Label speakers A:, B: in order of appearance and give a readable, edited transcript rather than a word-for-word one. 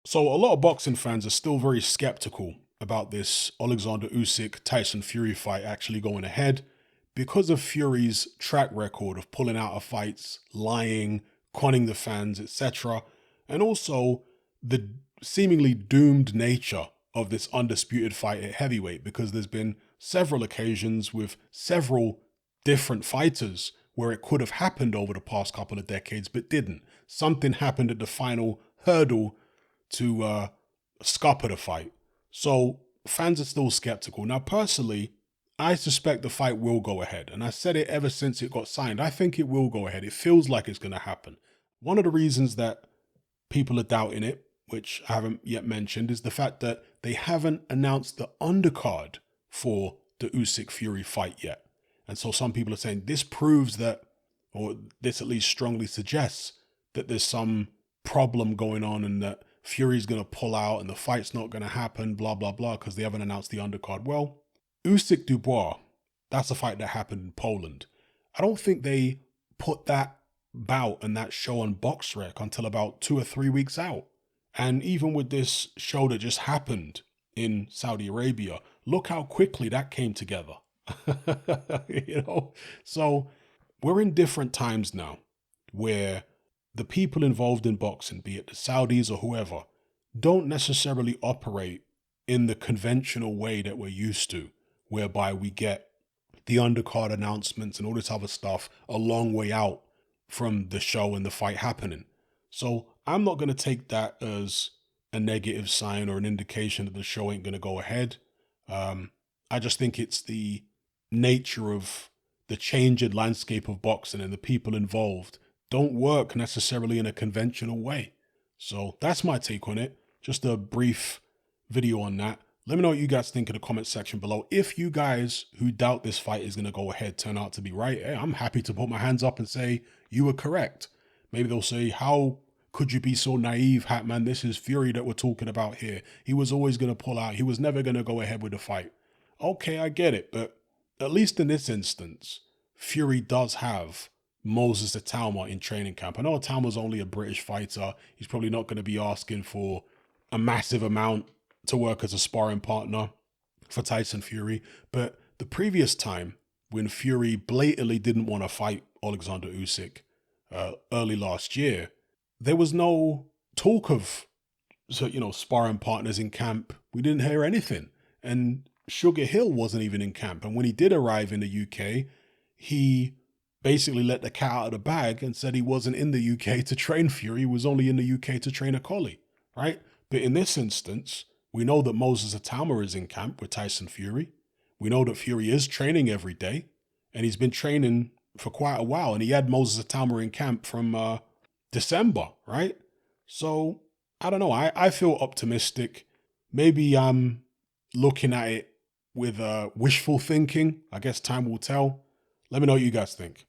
A: So a lot of boxing fans are still very skeptical about this Alexander Usyk Tyson Fury fight actually going ahead because of Fury's track record of pulling out of fights, lying, conning the fans, etc. And also the seemingly doomed nature of this undisputed fight at heavyweight, because there's been several occasions with several different fighters where it could have happened over the past couple of decades but didn't. Something happened at the final hurdle to scupper the fight. So fans are still skeptical. Now, personally, I suspect the fight will go ahead. And I said it ever since it got signed. I think it will go ahead. It feels like it's going to happen. One of the reasons that people are doubting it, which I haven't yet mentioned, is the fact that they haven't announced the undercard for the Usyk Fury fight yet. And so some people are saying this proves that, or this at least strongly suggests that there's some problem going on and that Fury's going to pull out and the fight's not going to happen, blah, blah, blah, because they haven't announced the undercard. Well, Usyk Dubois, that's a fight that happened in Poland. I don't think they put that bout and that show on BoxRec until about 2 or 3 weeks out. And even with this show that just happened in Saudi Arabia, look how quickly that came together. you know, so we're in different times now where the people involved in boxing, be it the Saudis or whoever, don't necessarily operate in the conventional way that we're used to, whereby we get the undercard announcements and all this other stuff a long way out from the show and the fight happening. So I'm not going to take that as a negative sign or an indication that the show ain't going to go ahead. I just think it's the nature of the changing landscape of boxing, and the people involved don't work necessarily in a conventional way. So that's my take on it. Just a brief video on that. Let me know what you guys think in the comment section below. If you guys who doubt this fight is going to go ahead turn out to be right, hey, I'm happy to put my hands up and say you were correct. Maybe they'll say, how could you be so naive, Hatman? This is Fury that we're talking about here. He was always going to pull out. He was never going to go ahead with the fight. Okay, I get it. But at least in this instance, Fury does have Moses Atauma in training camp. I know Atauma's only a British fighter. He's probably not going to be asking for a massive amount to work as a sparring partner for Tyson Fury. But the previous time when Fury blatantly didn't want to fight Alexander Usyk early last year, there was no talk of sparring partners in camp. We didn't hear anything. And Sugar Hill wasn't even in camp. And when he did arrive in the UK, he basically let the cat out of the bag and said he wasn't in the UK to train Fury. He was only in the UK to train a collie, right? But in this instance, we know that Moses Atauma is in camp with Tyson Fury. We know that Fury is training every day, and he's been training for quite a while. And he had Moses Atauma in camp from December, right? So I don't know. I feel optimistic. Maybe I'm looking at it with wishful thinking. I guess time will tell. Let me know what you guys think.